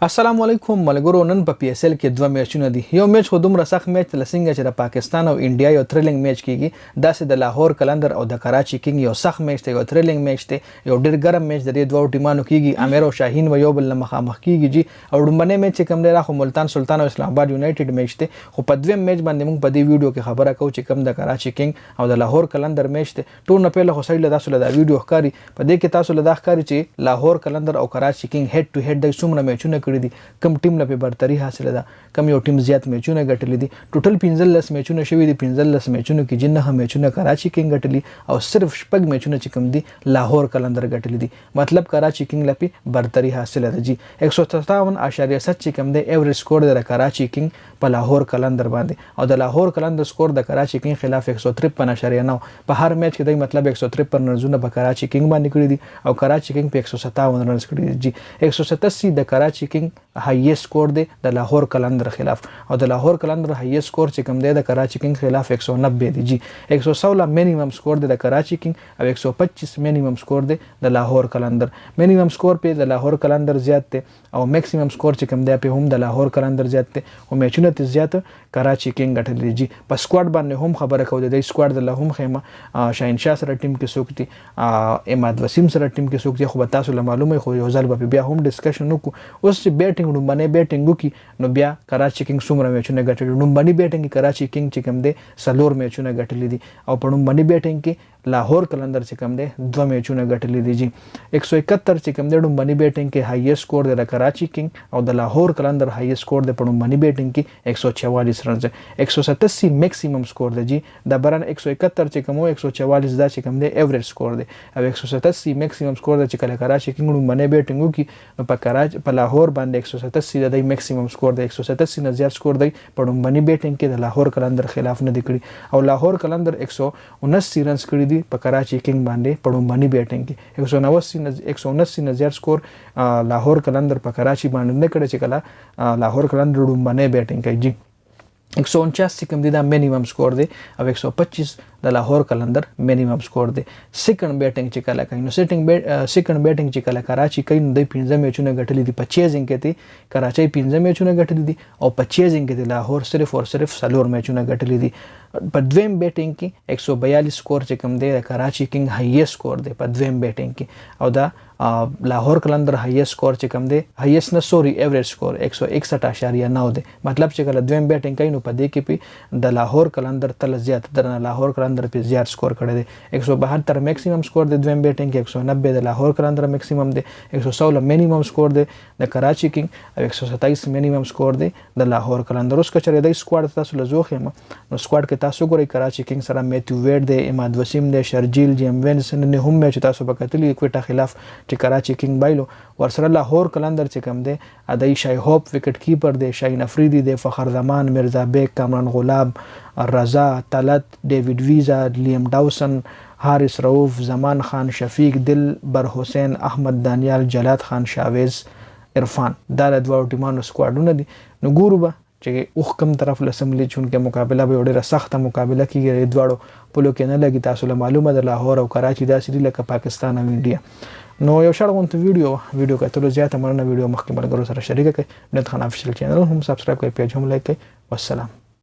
السلام علیکم ملګرو. نن په پی اس ال کې دوه میچونه دي. یو میچ خو دومره سخت میچ لسنګ چې د پاکستان او انډیا یو تھرلینګ میچ کیږي. داسې د لاهور کلندر او د کراچي کینګ یو سخت میچ دی، یو تھرلینګ میچ دی، یو ډیر ګرم میچ د دې دوه ټیمانو کیږي. امیر او شاهین و یو بل مخامخ کیږي جی. او ډومبنه میچ کوم دی راخو ملتان سلطان او اسلام آباد یونایټډ میچ دی. خو په دویم میچ باندې موږ په دې ویډیو کې خبره کوو چې کوم د کراچي کینګ او د لاهور کلندر میچ دی. ټول نه پیله خو سړی له تاسو له دا ویډیو ښکاری په دې کې تاسو له دا ښکاری چې لاهور کلندر او کراچي کینګ هډ ټو هډ د څومره میچونه کړی دي، کوم ټیم له برتری حاصله ده، کم یو ټیم زیات میچونه ګټلې دي. ټوټل 15 میچونه شوي دي. 15 میچونو کې جنه میچونه کراچي کینګ ګټلي او صرف شپږ میچونه چې کم دي لاهور کلندر ګټلي دي. مطلب کراچي کینګ لپی برتری حاصله ده جی. 157.7 چې کم دی ایوریج سکور د کراچي کینګ په لاهور کلندر باندې، او د لاهور کلندر سکور د کراچي کینګ خلاف 153.9. په هر میچ کې د مطلب 153 رنونه په کراچي کینګ باندې کړی دي او کراچي کینګ په 157 رنز کړی دي جی. 187 د کراچي کینګ هایست سکور دی د لاهور کلندر خلاف، او د لاهور کلندر هایست سکور چې کوم دی د کراچي کینګ خلاف 190 دی جی. 116 مینیمم سکور دی د کراچي کینګ او 125 مینیمم سکور دی د لاهور کلندر. مینیمم سکور په د لاهور کلندر زیات دی او میکسیمم سکور چې کوم دی په هم د لاهور کلندر زیات دی او میچونه ته زیات کراچي کینګ غټل جی. په سکواډ باندې هم خبره کوو د سکواډ د لهم خیمه شاهین شاه سره ټیم کې څوک دي، اماد وسیم سره ټیم کې څوک دي، خو تاسو له معلومه خو یو ځل به بیا هم ډسکشن وکړو. اوس چې بیټینګ ډومبنه بیټینګ وکي نو بیا کراچي کینګ څومره میچونه ګټلي. ډومبني بیټینګ کراچي کینګ چې کوم دی سلور میچونه ګټلي دي او په ډومبني بیټینګ کې لاهور کلندر چې کوم دی دوه میچونه ګټلي دي جی. 171 چې کوم دی ډومبني بیټینګ کې هایست سکور دی د کراچي کینګ او د لاهور کلندر هایست سکور دی په ډومبني بیټینګ کې 144 رنز. 187 میکسیمم سکور دی جی. د برن 171 چې کوم 144 دا چې کوم دی ایوریج سکور دی او 187 میکسیمم سکور دی چې کله کراچي کینګ ډومبني بیټینګ وکي نو په کراچي په لاهور باندې 187 د میکسیمم سکور دی. 187 نه زیات سکور دی په ډومبني بیټینګ کې د لاهور کلندر خلاف نه دی کړی او لاهور کلندر 179 رنز کړی دي په کراچي کینګ باندې په ډومبني بیټینګ کې. 179 نه زیات سکور لاهور کلندر په کراچي باندې نه کړی چې کله لاهور کلندر ډومبني بیټینګ کوي جی. 149 کوم دی دا مینیمم سکور دی او 125 د لاهور کلندر مینیمم سکور دی. سیکنډ بیټینګ چې کله کوي نو سیکنډ بیټینګ چې کله کراچي کوي نو د 15 میچونه ګټلي دي. په چیزینګ کې دی کراچي 15 میچونه ګټلي دي او په چیزینګ کې دی لاهور صرف او صرف سلور میچونه ګټلي دي. په دویم بیټینګ کې 142 سکور چې کوم دی د کراچي کینګ هایست سکور دی په دویم بیټینګ کې او دا لاهور کلندر هایست سکور چې کوم دی هایست نه سوري ایوریج سکور 161.9 دی. مطلب چې کله دویم بیټینګ کوي نو په دې کې په د لاهور کلندر تل زیات درنه لاهور کلندر په زیات سکور کړی دی. 172 میکسیمم سکور دی دویم بیټینګ کې، 190 د لاهور کلندر میکسیمم دی، 116 مینیمم سکور دی د کراچي کینګ او 127 مینیمم سکور دی د لاهور کلندر. اوس کچره د سکواډ تاسو له زوخه نو سکواډ کې تاسو ګورئ کراچي کینګ سره میتیو ویډ دی، اماد وسیم دی، شرجیل جیم وینسن نه هم میچ تاسو په کتلې کوټا خلاف چې کراچي کینګ بایلو. ورسره لاهور کلندر چې کوم دی ادای شای هوپ وکټ کیپر دی، شاهین افریدی دی، فخر زمان، مرزا بیگ، کامران غلام، رضا طلعت، ډیوډ ویزا، لیم ډاوسن، حارث رؤوف، زمان خان، شفیق دل بر حسین، احمد دانیال، جلات خان، شاویز، عرفان. دا د دوه ټیمانو سکواډونه دي. نو ګورو به چې اوخ کم طرف لسملی چون کې مقابله به ډیره سخته مقابله کیږي. دواړو پلو کې نه لګي. تاسو له معلومه د لاهور او کراچي داسې دي لکه پاکستان او انډیا. نو یو شړغونته ویډیو کتلو زیاته مننه. ویډیو مخکې ملګرو سره شریک کړئ. بنت خان افیشل چینل هم سبسکرایب کړئ، پیج هم لایک کړئ. والسلام.